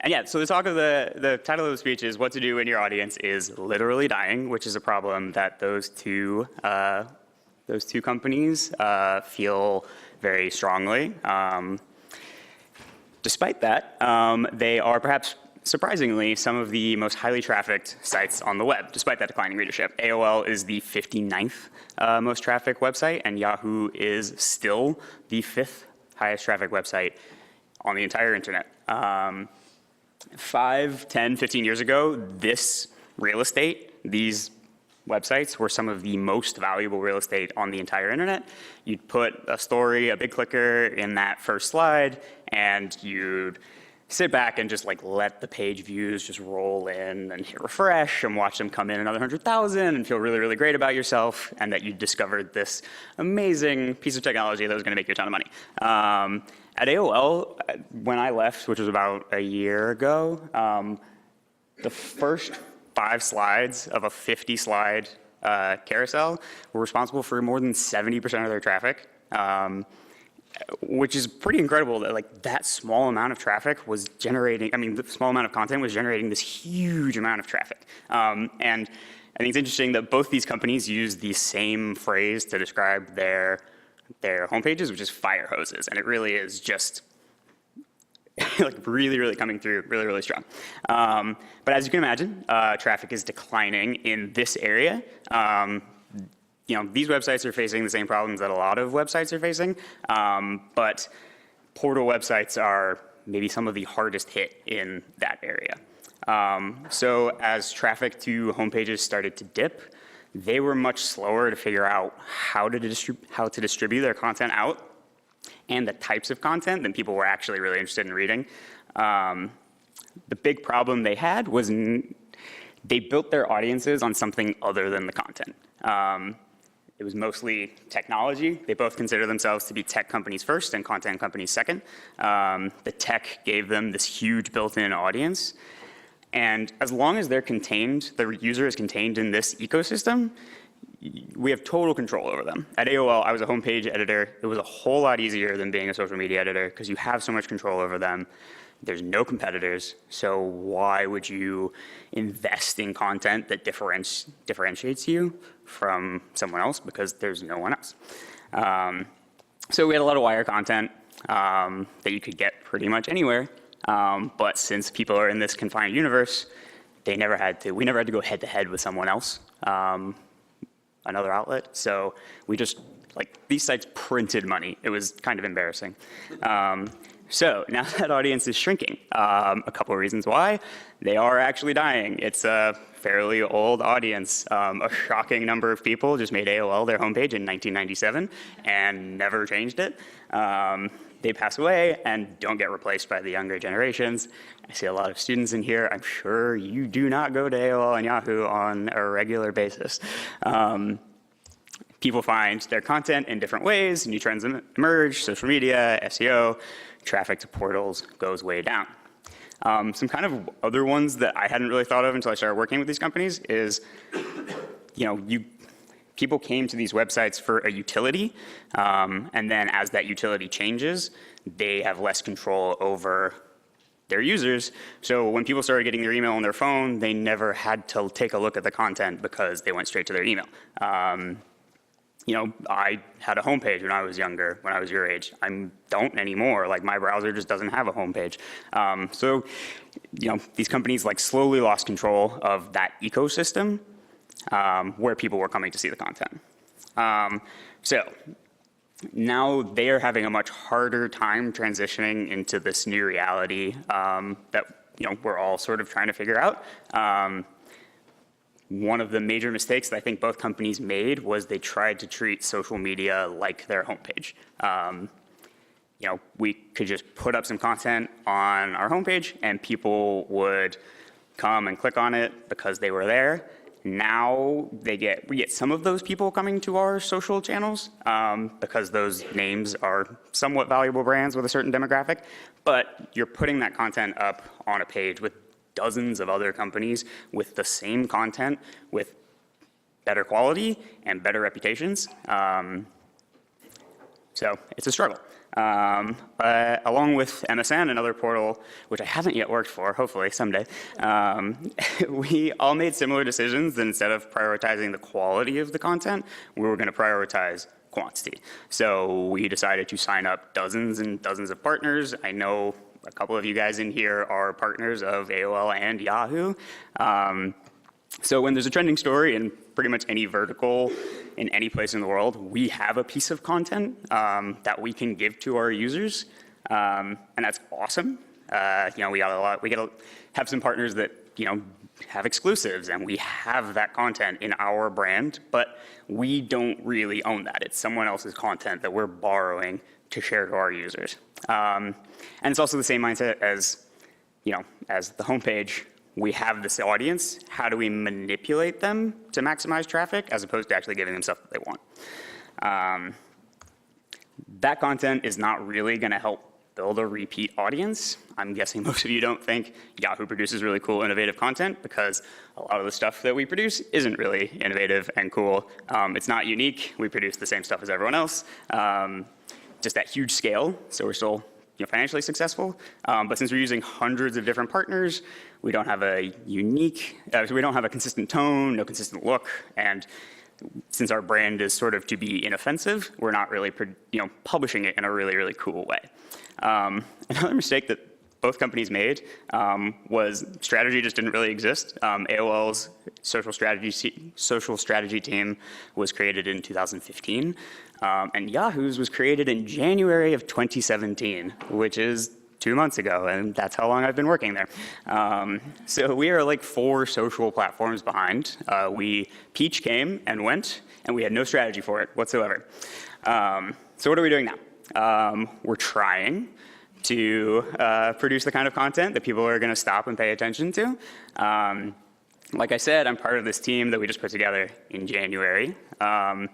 And yeah, so the talk of the title of the speech is what to do when your audience is literally dying, which is a problem that those two companies feel very strongly. Despite that, they are perhaps surprisingly some of the most highly trafficked sites on the web, despite that declining readership. AOL is the 59th most trafficked website, and Yahoo is still the 5th highest trafficked website on the entire internet. 5, 10, 15 years ago, this real estate, these websites were some of the most valuable real estate on the entire internet. You'd put a story, a big clicker in that first slide, and you'd sit back and just like let the page views just roll in and hit refresh and watch them come in another 100,000 and feel really, really great about yourself and that you discovered this amazing piece of technology that was gonna make you a ton of money. At AOL, when I left, which was about a year ago, the first 5 slides of a 50-slide carousel were responsible for more than 70% of their traffic, which is pretty incredible that like that small amount of traffic was generating, I mean, the small amount of content was generating this huge amount of traffic. And I think it's interesting that both these companies use the same phrase to describe their homepages, which is fire hoses. And it really is just like really, really coming through really, really strong. But as you can imagine, traffic is declining in this area. You know, these websites are facing the same problems that a lot of websites are facing, but portal websites are maybe some of the hardest hit in that area. So as traffic to homepages started to dip, they were much slower to figure out how to distribute their content out and the types of content than people were actually really interested in reading. The big problem they had was they built their audiences on something other than the content. It was mostly technology. They both consider themselves to be tech companies first and content companies second. The tech gave them this huge built-in audience. And as long as they're contained, the user is contained in this ecosystem, we have total control over them. At AOL, I was a homepage editor. It was a whole lot easier than being a social media editor because you have so much control over them. There's no competitors, so why would you invest in content that differentiates you from someone else because there's no one else? So we had a lot of wire content that you could get pretty much anywhere. But since people are in this confined universe, we never had to go head to head with someone else, another outlet. So we just, like, these sites printed money. It was kind of embarrassing. So now that audience is shrinking. A couple of reasons why. They are actually dying. It's a fairly old audience. A shocking number of people just made AOL their homepage in 1997 and never changed it. They pass away and don't get replaced by the younger generations. I see a lot of students in here. I'm sure you do not go to AOL and Yahoo on a regular basis. People find their content in different ways. New trends emerge, social media, SEO, traffic to portals goes way down. Some kind of other ones that I hadn't really thought of until I started working with these companies is, you know, people came to these websites for a utility, and then as that utility changes, they have less control over their users. So when people started getting their email on their phone, they never had to take a look at the content because they went straight to their email. You know, I had a homepage when I was younger, when I was your age. I don't anymore. Like, my browser just doesn't have a homepage. So, you know, these companies like slowly lost control of that ecosystem where people were coming to see the content. So now they are having a much harder time transitioning into this new reality that, you know, we're all sort of trying to figure out. One of the major mistakes that I think both companies made was they tried to treat social media like their homepage. You know, we could just put up some content on our homepage and people would come and click on it because they were there. Now we get some of those people coming to our social channels because those names are somewhat valuable brands with a certain demographic, but you're putting that content up on a page with dozens of other companies with the same content, with better quality and better reputations. So it's a struggle. Along with MSN, another portal, which I haven't yet worked for, hopefully someday, we all made similar decisions that instead of prioritizing the quality of the content, we were going to prioritize quantity. So we decided to sign up dozens and dozens of partners. I know a couple of you guys in here are partners of AOL and Yahoo. So when there's a trending story in pretty much any vertical in any place in the world, we have a piece of content that we can give to our users, and that's awesome. We gotta have some partners that have exclusives, and we have that content in our brand, but we don't really own that. It's someone else's content that we're borrowing to share to our users. And it's also the same mindset as the homepage. We have this audience. How do we manipulate them to maximize traffic as opposed to actually giving them stuff that they want? That content is not really going to help build a repeat audience. I'm guessing most of you don't think Yahoo produces really cool, innovative content because a lot of the stuff that we produce isn't really innovative and cool. It's not unique. We produce the same stuff as everyone else, just at huge scale. So we're still financially successful, but since we're using hundreds of different partners, we don't have a we don't have a consistent tone, no consistent look, and since our brand is sort of to be inoffensive, we're not really publishing it in a really, really cool way. Another mistake that both companies made was strategy just didn't really exist. AOL's social strategy team was created in 2015, and Yahoo's was created in January of 2017, which is 2 months ago, and that's how long I've been working there. So we are like 4 social platforms behind. Peach came and went, and we had no strategy for it whatsoever. So what are we doing now? We're trying to produce the kind of content that people are going to stop and pay attention to. Like I said, I'm part of this team that we just put together in January. And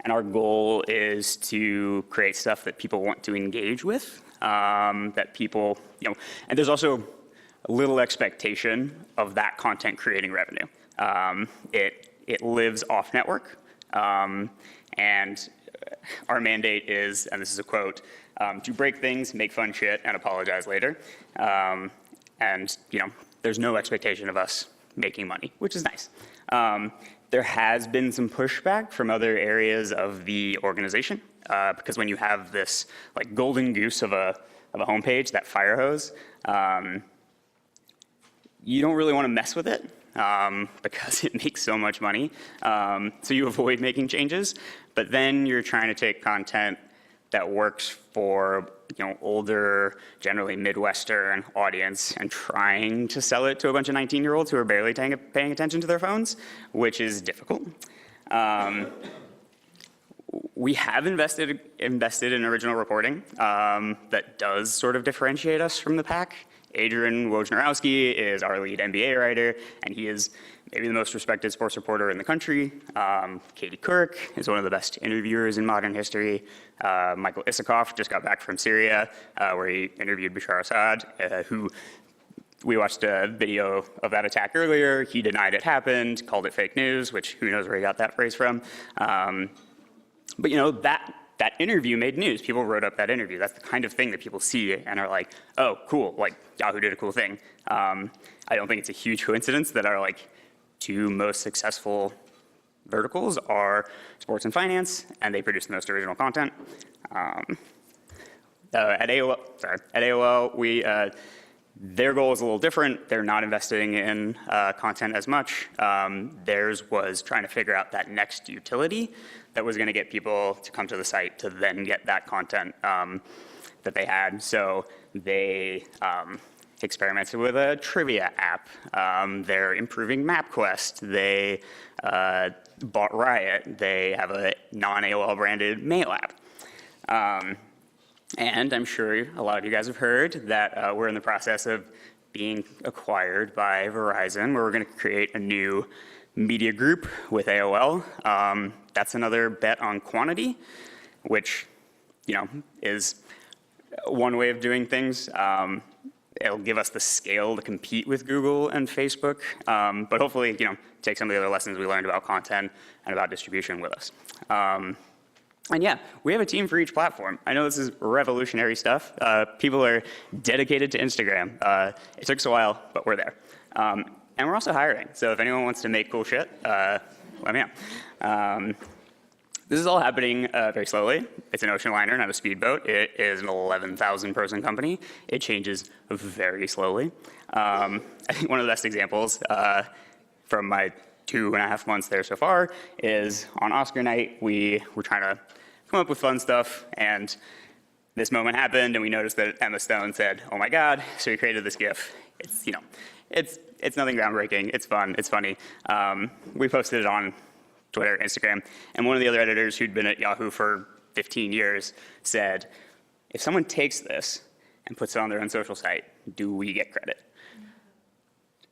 our goal is to create stuff that people want to engage with, that people, and there's also a little expectation of that content creating revenue. It lives off network, and our mandate is, and this is a quote, to break things, make fun shit, and apologize later. And there's no expectation of us making money, which is nice. There has been some pushback from other areas of the organization, because when you have this like golden goose of a homepage, that fire hose, you don't really want to mess with it because it makes so much money. So you avoid making changes, but then you're trying to take content that works for older, generally Midwestern audience and trying to sell it to a bunch of 19-year-olds who are barely paying attention to their phones, which is difficult. We have invested in original reporting that does sort of differentiate us from the pack. Adrian Wojnarowski is our lead NBA writer, and he is maybe the most respected sports reporter in the country. Katie Couric is one of the best interviewers in modern history. Michael Isikoff just got back from Syria, where he interviewed Bashar Assad, who we watched a video of that attack earlier. He denied it happened, called it fake news, which who knows where he got that phrase from. But that interview made news. People wrote up that interview. That's the kind of thing that people see and are like, oh, cool, like Yahoo did a cool thing. I don't think it's a huge coincidence that our like 2 most successful verticals are sports and finance, and they produce the most original content. At AOL, their goal is a little different. They're not investing in content as much. Theirs was trying to figure out that next utility that was going to get people to come to the site to then get that content that they had. So they experimented with a trivia app. They're improving MapQuest. They bought Riot. They have a non-AOL branded mail app. And I'm sure a lot of you guys have heard that we're in the process of being acquired by Verizon, where we're going to create a new media group with AOL. That's another bet on quantity, which is one way of doing things. It'll give us the scale to compete with Google and Facebook, but hopefully take some of the other lessons we learned about content and about distribution with us. And yeah, we have a team for each platform. I know this is revolutionary stuff. People are dedicated to Instagram. It took us a while, but we're there. And we're also hiring. So if anyone wants to make cool shit, let me know. This is all happening very slowly. It's an ocean liner, not a speedboat. It is an 11,000 person company. It changes very slowly. I think one of the best examples from my 2.5 months there so far is on Oscar night, we were trying to come up with fun stuff, and this moment happened, and we noticed that Emma Stone said, "Oh my God," so we created this GIF. It's, you know, it's nothing groundbreaking. It's fun. It's funny. We posted it on Twitter, Instagram, and one of the other editors who'd been at Yahoo for 15 years said, "If someone takes this and puts it on their own social site, do we get credit?"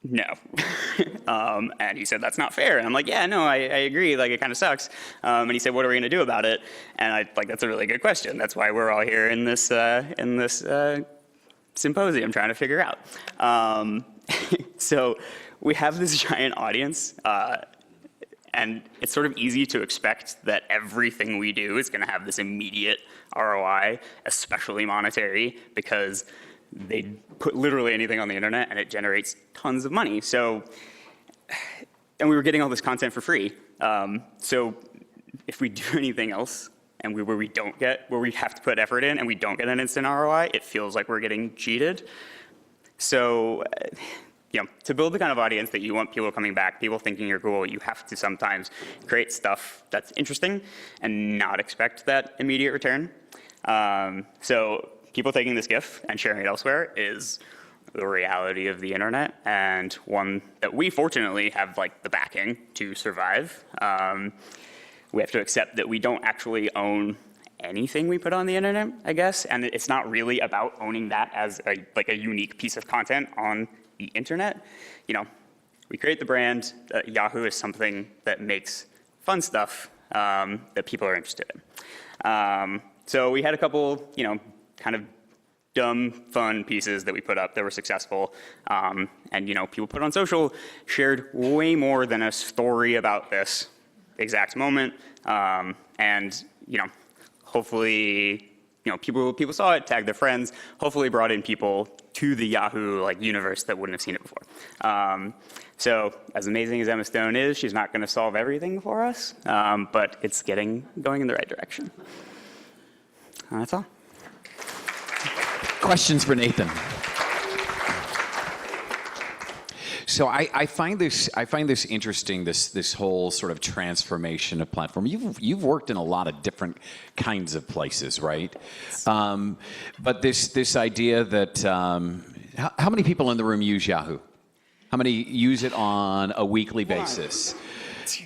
No. And he said, "That's not fair." And I'm like, "Yeah, no, I agree. Like, it kind of sucks." And he said, "What are we going to do about it?" And I like, that's a really good question. That's why we're all here in this symposium trying to figure out. So we have this giant audience, and it's sort of easy to expect that everything we do is going to have this immediate ROI, especially monetary, because they put literally anything on the internet and it generates tons of money. So, and we were getting all this content for free. So if we do anything else and where we have to put effort in and we don't get an instant ROI, it feels like we're getting cheated. So, you know, to build the kind of audience that you want people coming back, people thinking you're cool, you have to sometimes create stuff that's interesting and not expect that immediate return. So people taking this GIF and sharing it elsewhere is the reality of the internet, and one that we fortunately have like the backing to survive. We have to accept that we don't actually own anything we put on the internet, I guess, and it's not really about owning that as a unique piece of content on the internet. You know, we create the brand. Yahoo is something that makes fun stuff that people are interested in. So we had a couple, you know, kind of dumb, fun pieces that we put up that were successful. And, you know, people put on social, shared way more than a story about this exact moment. And, you know, hopefully, you know, people saw it, tagged their friends, hopefully brought in people to the Yahoo like universe that wouldn't have seen it before. So as amazing as Emma Stone is, she's not going to solve everything for us, but it's going in the right direction. That's all. Questions for Nathan? So I find this interesting. This whole sort of transformation of platform. You've worked in a lot of different kinds of places, right? But this idea that how many people in the room use Yahoo? How many use it on a weekly basis?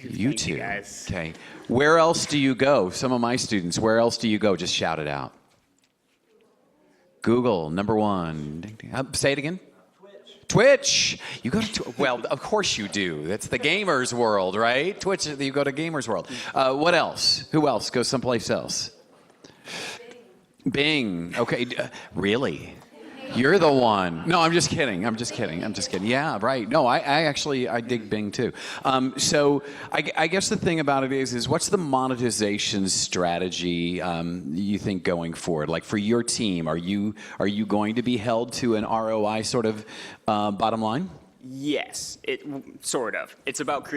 You two. Guys. Okay. Where else do you go? Some of my students. Where else do you go? Just shout it out. Google, number one. Say it again. Twitch. You go to well, of course you do. That's the gamers world, right? Twitch. You go to gamers world. What else? Who else goes someplace else? Bing. Okay. Really? You're the one. No, I'm just kidding. Yeah, right. No, I dig Bing too. So I guess the thing about it is what's the monetization strategy you think going forward? Like for your team, are you going to be held to an ROI sort of bottom line? Yes, sort of. It's about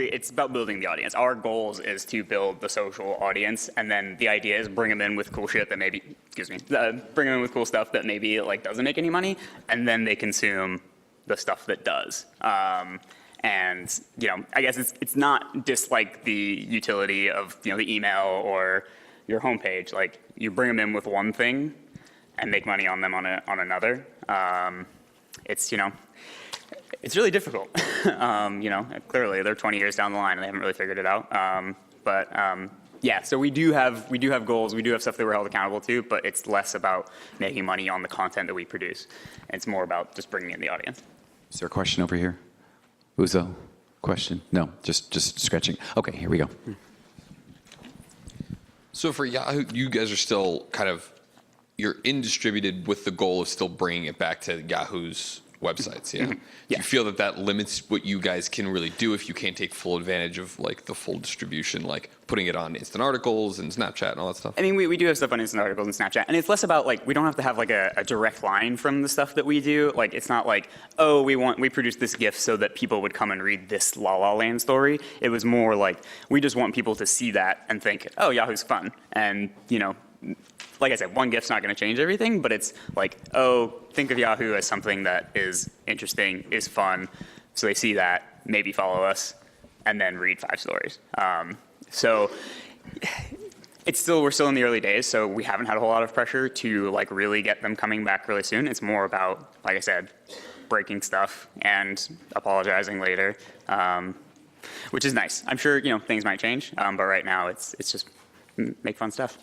building the audience. Our goals is to build the social audience, and then the idea is bring them in with cool shit that maybe, bring them in with cool stuff that maybe like doesn't make any money, and then they consume the stuff that does. And you know, I guess it's not just like the utility of the email or your homepage. Like you bring them in with one thing, and make money on them on another. It's really difficult. Clearly they're 20 years down the line and they haven't really figured it out. Yeah, so we do have goals. We do have stuff that we're held accountable to, but it's less about making money on the content that we produce. It's more about just bringing in the audience. Is there a question over here? Uzo? Question? No, just stretching. Okay, here we go. So for Yahoo, you guys are still you're in distributed with the goal of still bringing it back to Yahoo's websites. Yeah. Do Yeah. you feel that that limits what you guys can really do if you can't take full advantage of like the full distribution, like putting it on instant articles and Snapchat and all that stuff? I mean, we do have stuff on instant articles and Snapchat, and it's less about like we don't have to have like a direct line from the stuff that we do. Like it's not like, oh, we produced this GIF so that people would come and read this La La Land story. It was more like we just want people to see that and think, oh, Yahoo's fun, and like I said, one GIF's not going to change everything, but it's like, oh, think of Yahoo as something that is interesting, is fun, so they see that, maybe follow us, and then read 5 stories. So we're still in the early days, so we haven't had a whole lot of pressure to like really get them coming back really soon. It's more about, like I said, breaking stuff and apologizing later, which is nice. I'm sure things might change, but right now it's just make fun stuff.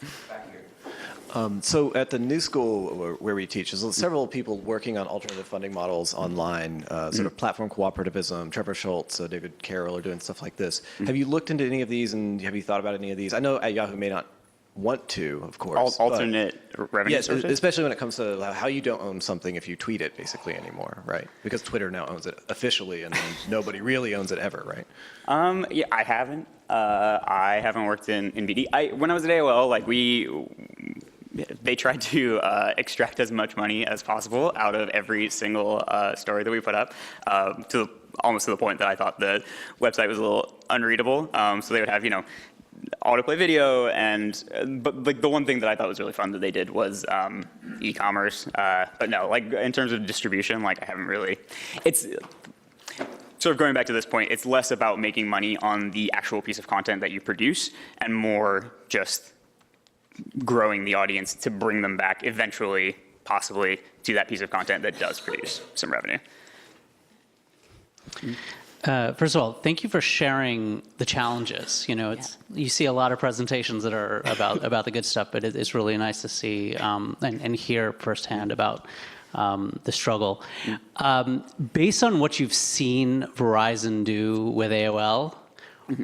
So at the New School where we teach, there's several people working on alternative funding models online, sort of platform cooperativism. Trevor Schultz, David Carroll are doing stuff like this. Have you looked into any of these, and have you thought about any of these? I know at Yahoo may not want to, of course. Alternate revenue yes, sources? especially when it comes to how you don't own something if you tweet it basically anymore, right? Because Twitter now owns it officially, and then nobody really owns it ever, right? Yeah, I haven't. I haven't worked in BD. When I was at AOL, like they tried to extract as much money as possible out of every single story that we put up, almost to the point that I thought the website was a little unreadable. So they would have, autoplay video, but like the one thing that I thought was really fun that they did was e-commerce. But no, like in terms of distribution, like I haven't really. It's sort of going back to this point. It's less about making money on the actual piece of content that you produce, and more just growing the audience to bring them back eventually, possibly, to that piece of content that does produce some revenue. First of all, thank you for sharing the challenges. You see a lot of presentations that are about the good stuff, but it's really nice to see and hear firsthand about the struggle. Based on what you've seen Verizon do with AOL,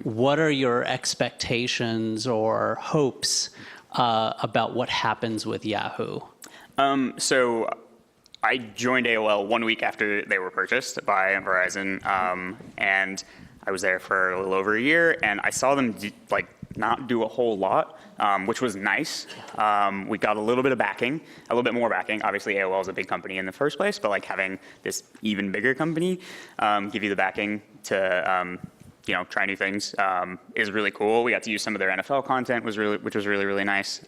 what are your expectations or hopes about what happens with Yahoo? So I joined AOL 1 week after they were purchased by Verizon, and I was there for a little over a year, and I saw them not do a whole lot, which was nice. We got a little bit of backing, a little bit more backing. Obviously, AOL is a big company in the first place, but like having this even bigger company give you the backing to try new things is really cool. We got to use some of their NFL content, which was really, really nice.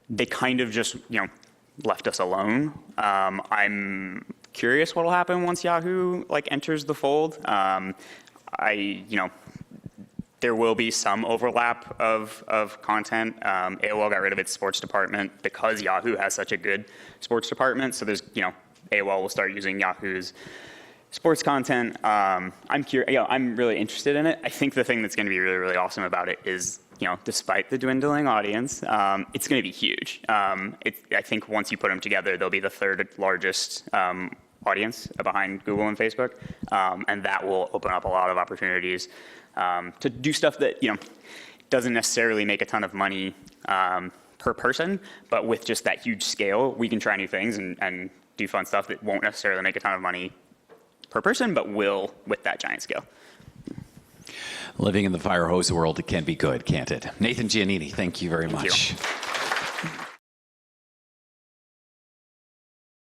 They kind of just, left us alone. I'm curious what'll happen once Yahoo enters the fold. There will be some overlap of content. AOL got rid of its sports department because Yahoo has such a good sports department. So there's, AOL will start using Yahoo's sports content. I'm curious. I'm really interested in it. I think the thing that's going to be really, really awesome about it is, despite the dwindling audience, it's going to be huge. I think once you put them together, they'll be the 3rd largest audience behind Google and Facebook, and that will open up a lot of opportunities to do stuff that doesn't necessarily make a ton of money per person, but with just that huge scale, we can try new things and do fun stuff that won't necessarily make a ton of money per person, but will with that giant scale. Living in the fire hose world, it can be good, can't it? Nathan Giannini, thank you very much. You.